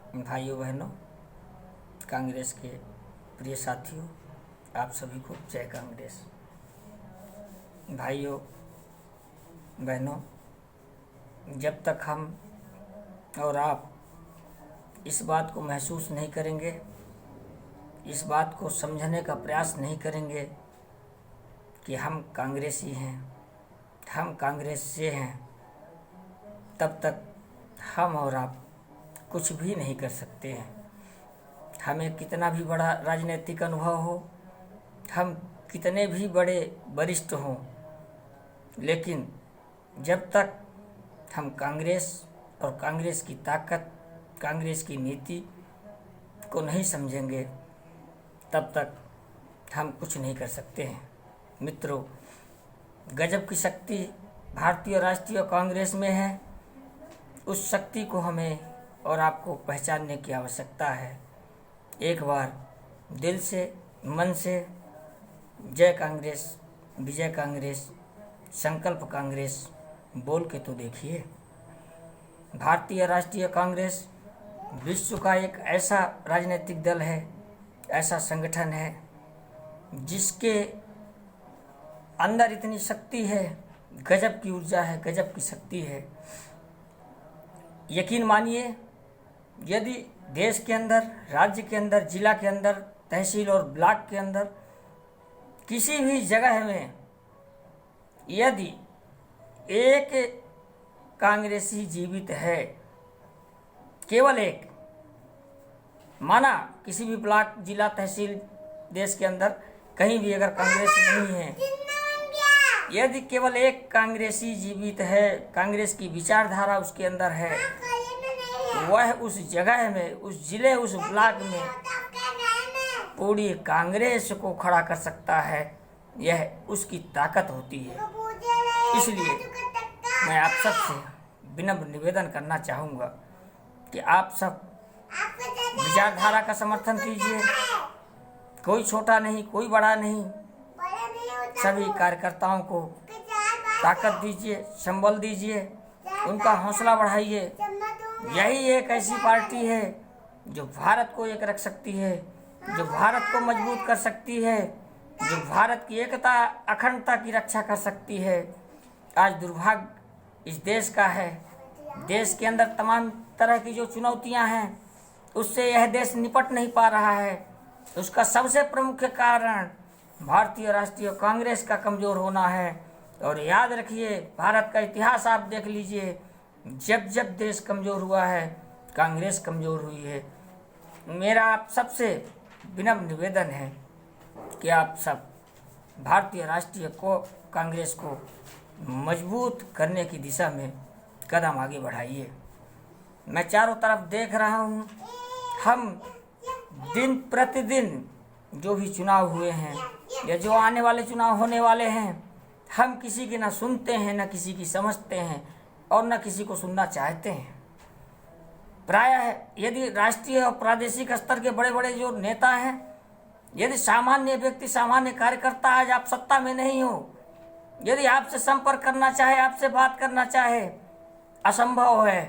भाइयों बहनों, कांग्रेस के प्रिय साथियों, आप सभी को जय कांग्रेस। भाइयों बहनों, जब तक हम और आप इस बात को महसूस नहीं करेंगे, इस बात को समझने का प्रयास नहीं करेंगे कि हम कांग्रेसी हैं, हम कांग्रेस से हैं, तब तक हम और आप कुछ भी नहीं कर सकते हैं। हमें कितना भी बड़ा राजनीतिक अनुभव हो, हम कितने भी बड़े वरिष्ठ हों, लेकिन जब तक हम कांग्रेस और कांग्रेस की ताकत, कांग्रेस की नीति को नहीं समझेंगे, तब तक हम कुछ नहीं कर सकते हैं। मित्रों, गजब की शक्ति भारतीय राष्ट्रीय कांग्रेस में है। उस शक्ति को हमें और आपको पहचानने की आवश्यकता है। एक बार दिल से, मन से जय कांग्रेस, विजय कांग्रेस, संकल्प कांग्रेस बोल के तो देखिए। भारतीय राष्ट्रीय कांग्रेस विश्व का एक ऐसा राजनीतिक दल है, ऐसा संगठन है जिसके अंदर इतनी शक्ति है, गजब की ऊर्जा है, गजब की शक्ति है। यकीन मानिए, यदि देश के अंदर, राज्य के अंदर, जिला के अंदर, तहसील और ब्लॉक के अंदर किसी भी जगह में यदि एक कांग्रेसी जीवित है, केवल एक, माना किसी भी ब्लॉक, जिला, तहसील, देश के अंदर कहीं भी अगर कांग्रेस नहीं है, यदि केवल एक कांग्रेसी जीवित है, कांग्रेस की विचारधारा उसके अंदर है, वह उस जगह में, उस जिले, उस ब्लॉक में पूरी कांग्रेस को खड़ा कर सकता है। यह उसकी ताकत होती है। इसलिए मैं आप सबसे विनम्र निवेदन करना चाहूँगा कि आप सब विचारधारा का समर्थन कीजिए। कोई छोटा नहीं, कोई बड़ा नहीं, सभी कार्यकर्ताओं को ताकत दीजिए, संबल दीजिए, उनका हौसला बढ़ाइए। यही एक ऐसी पार्टी है जो भारत को एक रख सकती है, जो भारत को मजबूत कर सकती है, जो भारत की एकता, अखंडता की रक्षा कर सकती है। आज दुर्भाग्य इस देश का है, देश के अंदर तमाम तरह की जो चुनौतियां हैं, उससे यह देश निपट नहीं पा रहा है। उसका सबसे प्रमुख कारण भारतीय राष्ट्रीय कांग्रेस का कमज़ोर होना है। और याद रखिए, भारत का इतिहास आप देख लीजिए, जब जब देश कमज़ोर हुआ है, कांग्रेस कमज़ोर हुई है। मेरा आप सबसे विनम्र निवेदन है कि आप सब भारतीय राष्ट्रीय कांग्रेस को मजबूत करने की दिशा में कदम आगे बढ़ाइए। मैं चारों तरफ देख रहा हूँ, हम दिन प्रतिदिन जो भी चुनाव हुए हैं या जो आने वाले चुनाव होने वाले हैं, हम किसी की ना सुनते हैं, ना किसी की समझते हैं और न किसी को सुनना चाहते हैं। प्रायः यदि राष्ट्रीय और प्रादेशिक स्तर के बड़े बड़े जो नेता हैं, यदि सामान्य व्यक्ति, सामान्य कार्यकर्ता आज आप सत्ता में नहीं हो, यदि आपसे संपर्क करना चाहे, आपसे बात करना चाहे, असंभव है।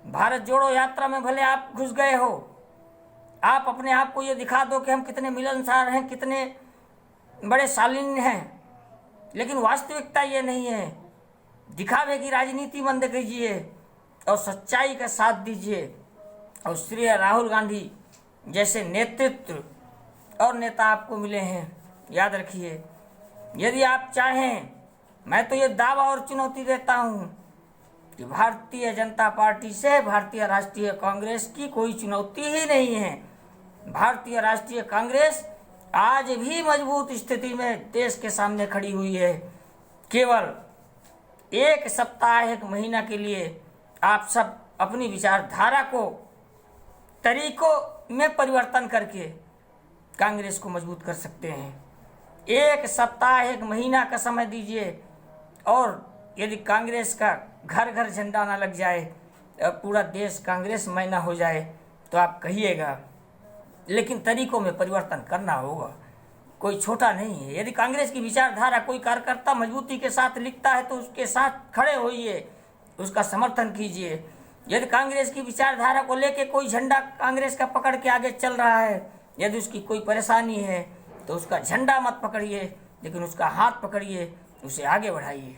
भारत जोड़ो यात्रा में भले आप घुस गए हो, आप अपने आप को ये दिखा दो कि हम कितने मिलनसार हैं, कितने बड़े शालीन हैं, लेकिन वास्तविकता ये नहीं है। दिखावे की राजनीति बंद कीजिए और सच्चाई का साथ दीजिए। और श्री राहुल गांधी जैसे नेतृत्व और नेता आपको मिले हैं। याद रखिए, यदि आप चाहें, मैं तो ये दावा और चुनौती देता हूँ कि भारतीय जनता पार्टी से भारतीय राष्ट्रीय कांग्रेस की कोई चुनौती ही नहीं है। भारतीय राष्ट्रीय कांग्रेस आज भी मजबूत स्थिति में देश के सामने खड़ी हुई है। केवल एक सप्ताह, एक महीना के लिए आप सब अपनी विचारधारा को, तरीकों में परिवर्तन करके कांग्रेस को मजबूत कर सकते हैं। एक सप्ताह, एक महीना का समय दीजिए, और यदि कांग्रेस का घर घर झंडा ना लग जाए और पूरा देश कांग्रेस मय ना हो जाए तो आप कहिएगा, लेकिन तरीकों में परिवर्तन करना होगा। कोई छोटा नहीं है। यदि कांग्रेस की विचारधारा कोई कार्यकर्ता मजबूती के साथ लिखता है तो उसके साथ खड़े होइए, उसका समर्थन कीजिए। यदि कांग्रेस की विचारधारा को लेके कोई झंडा कांग्रेस का पकड़ के आगे चल रहा है, यदि उसकी कोई परेशानी है तो उसका झंडा मत पकड़िए, लेकिन उसका हाथ पकड़िए, उसे आगे बढ़ाइए।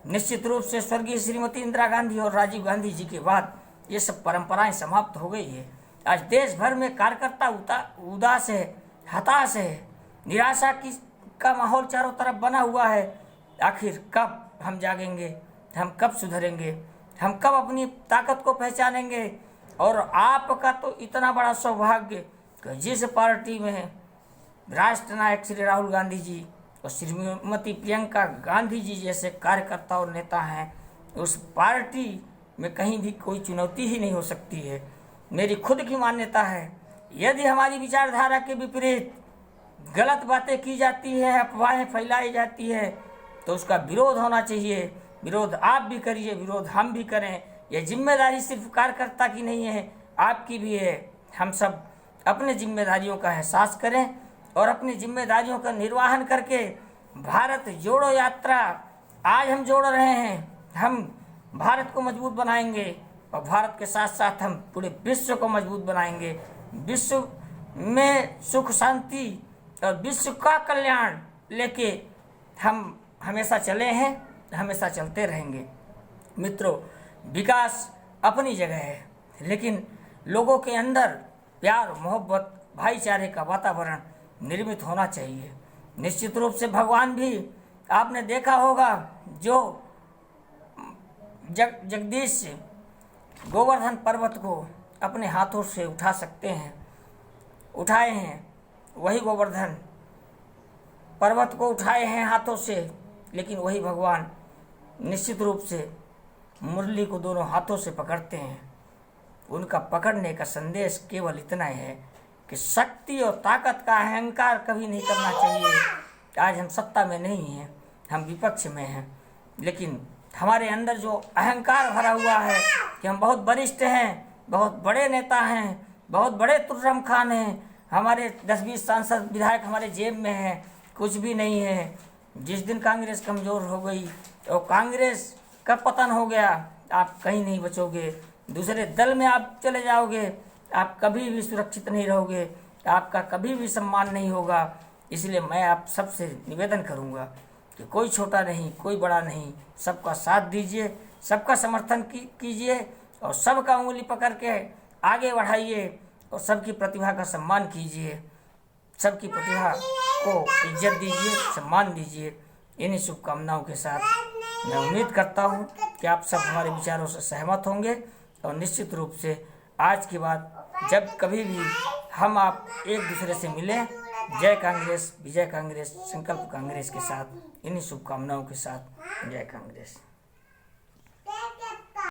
निश्चित रूप से स्वर्गीय श्रीमती इंदिरा गांधी और राजीव गांधी जी के बाद ये सब परंपराएं समाप्त हो गई है। आज देश भर में कार्यकर्ता उदास है, हताश है, निराशा का माहौल चारों तरफ बना हुआ है। आखिर कब हम जागेंगे, हम कब सुधरेंगे, हम कब अपनी ताकत को पहचानेंगे? और आपका तो इतना बड़ा सौभाग्य कि जिस पार्टी में राष्ट्र नायक श्री राहुल गांधी जी और श्रीमती प्रियंका गांधी जी जैसे कार्यकर्ता और नेता हैं, उस पार्टी में कहीं भी कोई चुनौती ही नहीं हो सकती है। मेरी खुद की मान्यता है, यदि हमारी विचारधारा के विपरीत गलत बातें की जाती है, अफवाहें फैलाई जाती है, तो उसका विरोध होना चाहिए। विरोध आप भी करिए, विरोध हम भी करें। यह जिम्मेदारी सिर्फ कार्यकर्ता की नहीं है, आपकी भी है। हम सब अपने जिम्मेदारियों का एहसास करें और अपनी जिम्मेदारियों का निर्वहन करके भारत जोड़ो यात्रा आज हम जोड़ रहे हैं। हम भारत को मजबूत बनाएंगे और भारत के साथ साथ हम पूरे विश्व को मजबूत बनाएंगे। विश्व में सुख शांति और विश्व का कल्याण लेके हम हमेशा चले हैं, हमेशा चलते रहेंगे। मित्रों, विकास अपनी जगह है, लेकिन लोगों के अंदर प्यार, मोहब्बत, भाईचारे का वातावरण निर्मित होना चाहिए। निश्चित रूप से भगवान भी आपने देखा होगा, जो जगदीश गोवर्धन पर्वत को अपने हाथों से उठा सकते हैं, उठाए हैं, वही गोवर्धन पर्वत को उठाए हैं हाथों से, लेकिन वही भगवान निश्चित रूप से मुरली को दोनों हाथों से पकड़ते हैं। उनका पकड़ने का संदेश केवल इतना है कि शक्ति और ताकत का अहंकार कभी नहीं करना चाहिए। आज हम सत्ता में नहीं हैं, हम विपक्ष में हैं, लेकिन हमारे अंदर जो अहंकार भरा हुआ है कि हम बहुत वरिष्ठ हैं, बहुत बड़े नेता हैं, बहुत बड़े तुर्रम खान हैं, हमारे 10-20 सांसद विधायक हमारे जेब में हैं, कुछ भी नहीं है। जिस दिन कांग्रेस कमज़ोर हो गई और कांग्रेस का पतन हो गया, आप कहीं नहीं बचोगे। दूसरे दल में आप चले जाओगे, आप कभी भी सुरक्षित नहीं रहोगे, आपका कभी भी सम्मान नहीं होगा। इसलिए मैं आप सबसे निवेदन करूंगा कि कोई छोटा नहीं, कोई बड़ा नहीं, सबका साथ दीजिए, सबका समर्थन कीजिए और सबका उंगली पकड़ के आगे बढ़ाइए और सबकी प्रतिभा का सम्मान कीजिए, सबकी प्रतिभा को इज्जत दीजिए, सम्मान दीजिए। इन्हीं शुभकामनाओं के साथ मैं उम्मीद करता हूँ कि आप सब हमारे विचारों से सहमत होंगे और निश्चित रूप से आज के बाद जब कभी भी हम आप एक दूसरे से मिलें, जय कांग्रेस, विजय कांग्रेस, संकल्प कांग्रेस के साथ, इन्हीं शुभकामनाओं के साथ, जय कांग्रेस।